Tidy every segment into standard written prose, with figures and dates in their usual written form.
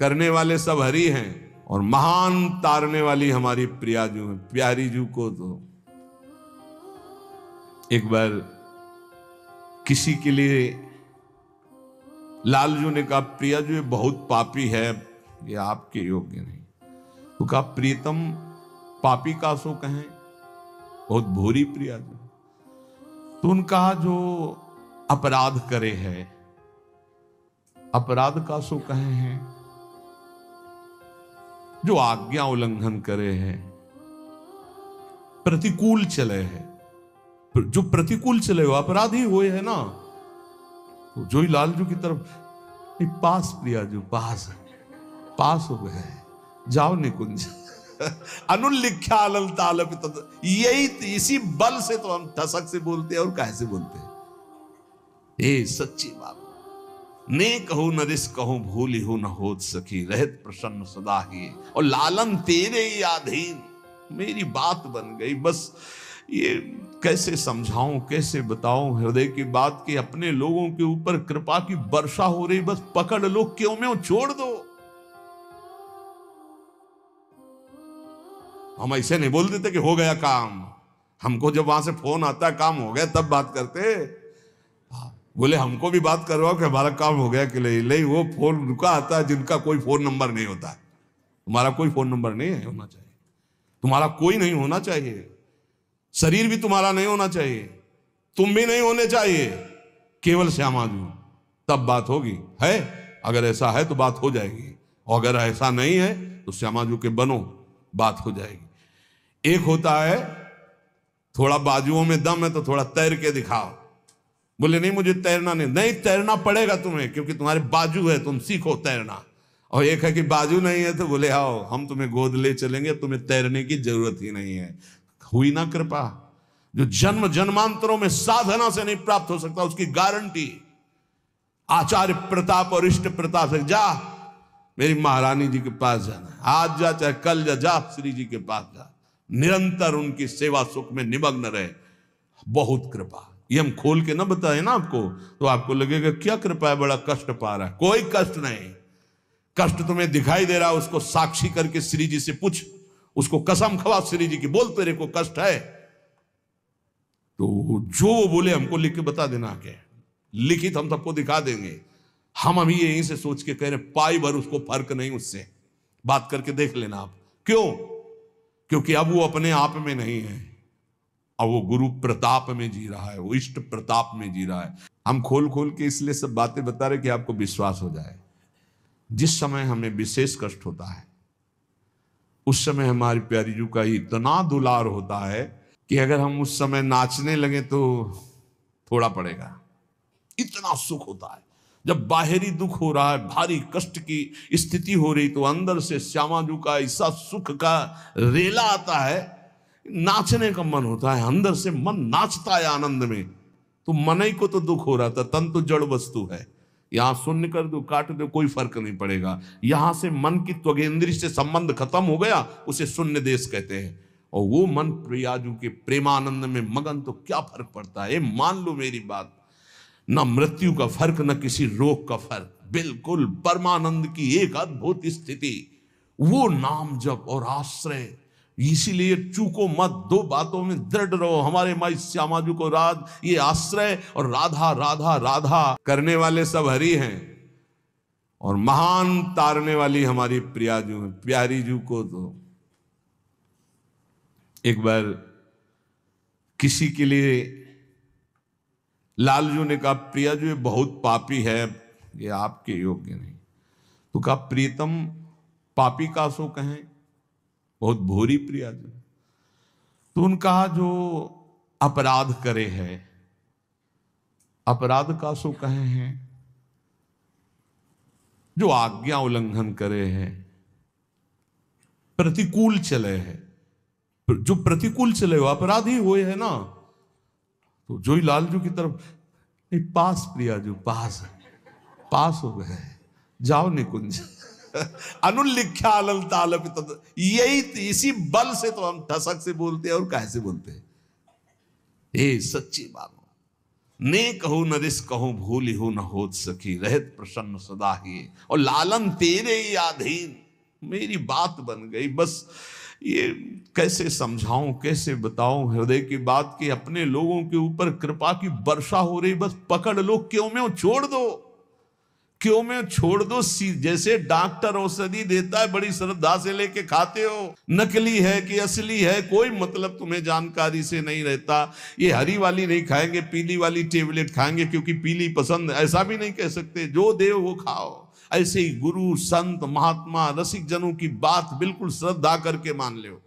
करने वाले सब हरि हैं और महान तारने वाली हमारी प्रियाजू है। प्यारी जू को तो एक बार किसी के लिए लालजू ने कहा, प्रियाजू ये बहुत पापी है, ये आपके योग्य नहीं। तो कहा, प्रीतम पापी का सो कहें, बहुत भूरी प्रियाजू। तो उन कहा, जो अपराध करे है, अपराध का सो कहे हैं, जो आज्ञा उल्लंघन करे है, प्रतिकूल चले है। जो प्रतिकूल चले हो अपराधी हुए है ना, तो जो ही लालजू की तरफ, पास प्रियाजू पास पास हो गए, जाओ निकुंज। अनुल्लिख्या अलल ताल पितद। यही इसी बल से तो हम ठसक से बोलते हैं और कैसे बोलते हैं। ए सच्ची बात, ने कहूं न रिस कहूं, भूली हूं न होत सखी, रहत प्रसन्न सदा ही, और लालन तेरे ही अधीन। मेरी बात बन गई, बस ये कैसे समझाऊं, कैसे बताऊं हृदय की बात कि अपने लोगों के ऊपर कृपा की वर्षा हो रही, बस पकड़ लो, क्यों में छोड़ दो। हम ऐसे नहीं बोल देते कि हो गया काम। हमको जब वहां से फोन आता है काम हो गया तब बात करते, बोले हमको भी बात करवाओ कि हमारा काम हो गया कि नहीं। वो फोन रुका आता है जिनका कोई फोन नंबर नहीं होता। तुम्हारा कोई फोन नंबर नहीं है होना चाहिए, तुम्हारा कोई नहीं होना चाहिए, शरीर भी तुम्हारा नहीं होना चाहिए, तुम भी नहीं होने चाहिए, केवल श्यामाजू, तब बात होगी। है अगर ऐसा है तो बात हो जाएगी, और अगर ऐसा नहीं है तो श्यामाजू के बनो, बात हो जाएगी। एक होता है थोड़ा बाजुओं में दम है तो थोड़ा तैर के दिखाओ। बोले नहीं मुझे तैरना नहीं, तैरना पड़ेगा तुम्हें, क्योंकि तुम्हारे बाजू है, तुम सीखो तैरना। और एक है कि बाजू नहीं है तो बोले आओ हम तुम्हें गोद ले चलेंगे, तुम्हें तैरने की जरूरत ही नहीं है। हुई ना कृपा, जो जन्म जन्मांतरों में साधना से नहीं प्राप्त हो सकता, उसकी गारंटी आचार्य प्रताप और इष्ट प्रताप से। जा मेरी महारानी जी के पास जाना, आज जा चाहे कल जा श्री जी के पास जा, निरंतर उनकी सेवा सुख में निमग्न रहे। बहुत कृपा। ये हम खोल के ना बताए ना आपको तो आपको लगेगा क्या कृपा है, बड़ा कष्ट पा रहा है। कोई कष्ट नहीं, कष्ट तुम्हें दिखाई दे रहा है, उसको साक्षी करके श्री जी से पूछ, उसको कसम खवा श्री जी की, बोल तेरे को कष्ट है तो जो बोले हमको लिख के बता देना, के लिखित हम सबको दिखा देंगे। हम अभी यहीं से सोच के कह रहे पाई भर उसको फर्क नहीं, उससे बात करके देख लेना आप। क्यों? क्योंकि अब वो अपने आप में नहीं है, अब वो गुरु प्रताप में जी रहा है, वो इष्ट प्रताप में जी रहा है। हम खोल खोल के इसलिए सब बातें बता रहे कि आपको विश्वास हो जाए। जिस समय हमें विशेष कष्ट होता है उस समय हमारी प्यारी जू का इतना दुलार होता है कि अगर हम उस समय नाचने लगे तो थोड़ा पड़ेगा। इतना सुख होता है जब बाहरी दुख हो रहा है, भारी कष्ट की स्थिति हो रही, तो अंदर से श्यामाजू का ऐसा सुख का रेला आता है, नाचने का मन होता है, अंदर से मन नाचता है आनंद में। तो मन ही को तो दुख हो रहा था, तन तो जड़ वस्तु है, यहां शून्य कर दो काट दो कोई फर्क नहीं पड़ेगा। यहां से मन की त्वगेंद्री से संबंध खत्म हो गया, उसे शून्य देश कहते हैं। और वो मन प्रियाजू के प्रेमानंद में मगन, तो क्या फर्क पड़ता है। मान लो मेरी बात, न मृत्यु का फर्क न किसी रोग का फर्क, बिल्कुल परमानंद की एक अद्भुत स्थिति। वो नाम जप और आश्रय, इसीलिए चूको मत, दो बातों में दृढ़ रहो। हमारे माई श्यामाजू को राज, ये आश्रय और राधा राधा राधा करने वाले सब हरि हैं और महान तारने वाली हमारी प्रियाजू है। प्यारी जू को तो एक बार किसी के लिए लालजू ने कहा, प्रियाजू ये बहुत पापी है, ये आपके योग्य नहीं। तो कहा, प्रीतम पापी का सो कहें, बहुत भूरी प्रियाजू। तो उन कहा, जो अपराध करे है, अपराध का सो कहे हैं, जो आज्ञा उल्लंघन करे है, प्रतिकूल चले है। जो प्रतिकूल चले हो अपराधी हुए है ना, तो जो ही लालजू की तरफ, पास प्रियाजू पास पास हो गए, जाओ निकुंज। अनुल्लिख्या अलल ताल पितद। यही इसी बल से तो हम ठसक से बोलते हैं और कैसे बोलते हैं। ए सच्ची बात, ने कहूँ न रिस कहूँ भूल हो न होत सखी, रहत प्रसन्न सदा ही, और लालन तेरे ही अधीन। मेरी बात बन गई। बस ये कैसे समझाऊं, कैसे बताऊं हृदय की बात कि अपने लोगों के ऊपर कृपा की वर्षा हो रही, बस पकड़ लो, क्यों में छोड़ दो, क्यों में छोड़ दो। जैसे डॉक्टर औषधि देता है, बड़ी श्रद्धा से लेके खाते हो, नकली है कि असली है कोई मतलब तुम्हें जानकारी से नहीं रहता। ये हरी वाली नहीं खाएंगे, पीली वाली टेबलेट खाएंगे क्योंकि पीली पसंद, ऐसा भी नहीं कह सकते। जो देव वो खाओ। ऐसे ही गुरु संत महात्मा रसिक जनों की बात बिल्कुल श्रद्धा करके मान लो।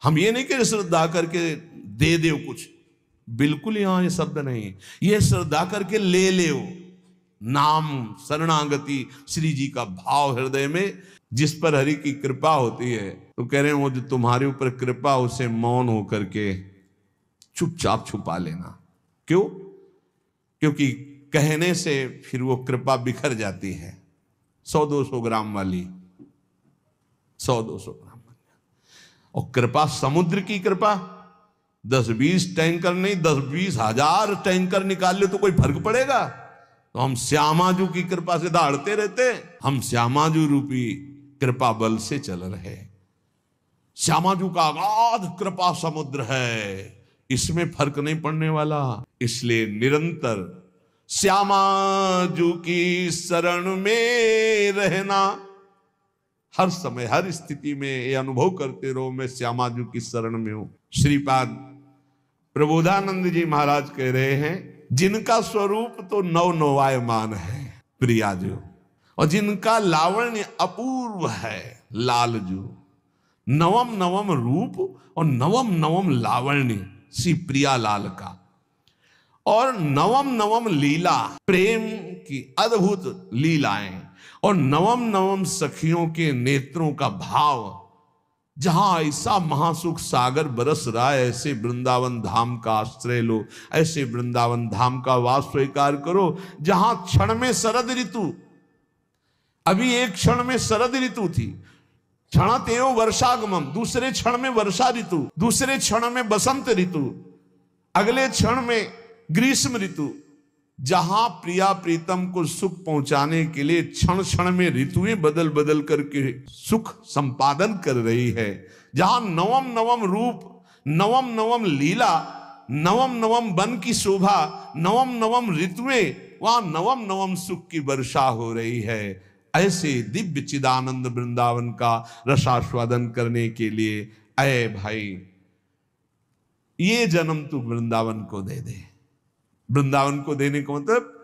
हम ये नहीं कह श्रद्धा करके दे दो कुछ, बिल्कुल यहां ये शब्द नहीं। ये श्रद्धा करके ले लो। नाम शरणागति श्री जी का भाव हृदय में, जिस पर हरि की कृपा होती है, तो कह रहे हैं वो जो तुम्हारे ऊपर कृपा, उसे मौन होकर के चुपचाप छुपा लेना। क्यों? क्योंकि कहने से फिर वो कृपा बिखर जाती है। 100-200 ग्राम वाली, 100-200 ग्राम वाली। और कृपा समुद्र की कृपा, 10-20 टैंकर नहीं, 10-20 हजार टैंकर निकाल ले तो कोई फर्क पड़ेगा? तो हम श्यामाजू की कृपा से दौड़ते रहते। हम श्यामाजू रूपी कृपा बल से चल रहे। श्यामाजू का अगाध कृपा समुद्र है, इसमें फर्क नहीं पड़ने वाला। इसलिए निरंतर श्यामाजू की शरण में रहना, हर समय हर स्थिति में ये अनुभव करते रहो, मैं श्यामाजू की शरण में हूं। श्रीपाद प्रबोधानंद जी महाराज कह रहे हैं, जिनका स्वरूप तो नवनवायमान है प्रियाजू, और जिनका लावण्य अपूर्व है लालजू। नवम नवम रूप और नवम नवम लावण्य श्री प्रिया लाल का, और नवम नवम लीला, प्रेम की अद्भुत लीलाएं, और नवम नवम सखियों के नेत्रों का भाव। जहां ऐसा महासुख सागर बरस रहा है, ऐसे वृंदावन धाम का आश्रय लो, ऐसे वृंदावन धाम का वास स्वीकार करो, जहां क्षण में शरद ऋतु, अभी एक क्षण में शरद ऋतु थी, क्षण तेव वर्षागमम, दूसरे क्षण में वर्षा ऋतु, दूसरे क्षण में बसंत ऋतु, अगले क्षण में ग्रीष्म ऋतु। जहां प्रिया प्रीतम को सुख पहुंचाने के लिए क्षण क्षण में ऋतुएं बदल बदल करके सुख संपादन कर रही है, जहां नवम नवम रूप, नवम नवम लीला, नवम नवम वन की शोभा, नवम नवम ऋतुएं, वहां नवम नवम सुख की वर्षा हो रही है। ऐसे दिव्य चिदानंद वृंदावन का रसास्वादन करने के लिए अय भाई, ये जन्म तू वृंदावन को दे दे। वृंदावन को देने का मतलब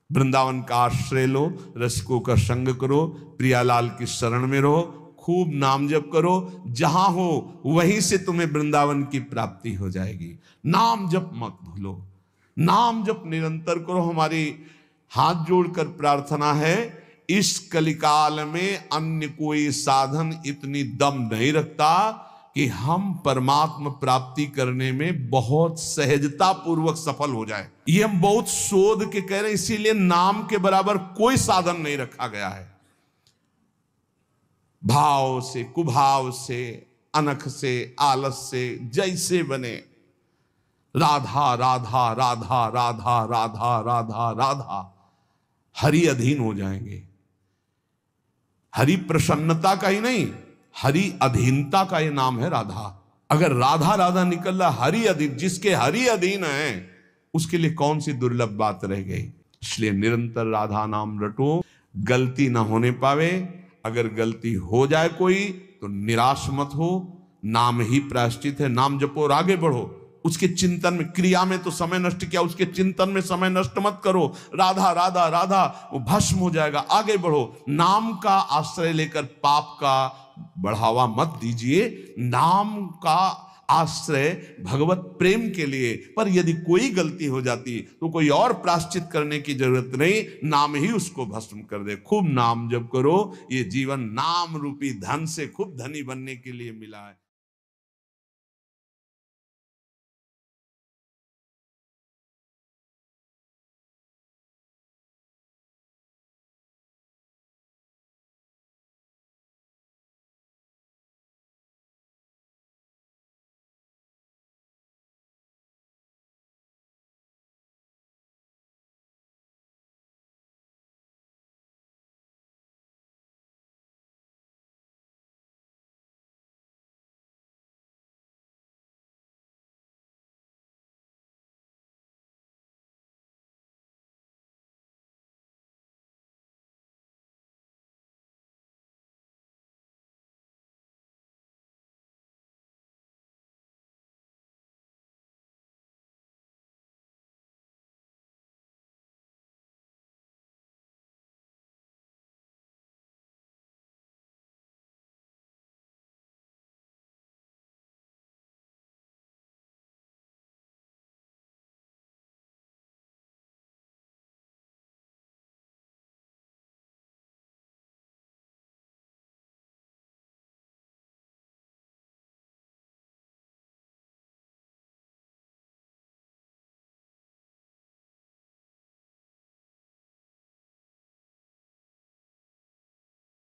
वृंदावन का आश्रय लो, रसिकों का संग करो, प्रियालाल की शरण में रहो, खूब नाम जप करो, जहां हो वहीं से तुम्हें वृंदावन की प्राप्ति हो जाएगी। नाम जप मत भूलो, नाम जप निरंतर करो। हमारी हाथ जोड़कर प्रार्थना है, इस कलिकाल में अन्य कोई साधन इतनी दम नहीं रखता कि हम परमात्मा प्राप्ति करने में बहुत सहजता पूर्वक सफल हो जाए। ये हम बहुत शोध के कह रहे हैं, इसीलिए नाम के बराबर कोई साधन नहीं रखा गया है। भाव से, कुभाव से, अनख से, आलस से, जैसे बने राधा राधा राधा राधा राधा राधा राधा, हरि अधीन हो जाएंगे। हरि प्रसन्नता का ही नहीं, हरि अधीनता का ये नाम है राधा। अगर राधा राधा निकल रहा, हरि अधीन, जिसके हरि अधीन है उसके लिए कौन सी दुर्लभ बात रह गई। इसलिए निरंतर राधा नाम रटो, गलती ना होने पावे। अगर गलती हो जाए कोई तो निराश मत हो, नाम ही प्रायश्चित है। नाम जपो और आगे बढ़ो। उसके चिंतन में, क्रिया में तो समय नष्ट किया, उसके चिंतन में समय नष्ट मत करो। राधा राधा राधा, वो भस्म हो जाएगा। आगे बढ़ो, नाम का आश्रय लेकर पाप का बढ़ावा मत दीजिए। नाम का आश्रय भगवत प्रेम के लिए। पर यदि कोई गलती हो जाती तो कोई और प्रायश्चित करने की जरूरत नहीं, नाम ही उसको भस्म कर दे। खूब नाम जप करो। ये जीवन नाम रूपी धन से खूब धनी बनने के लिए मिला है।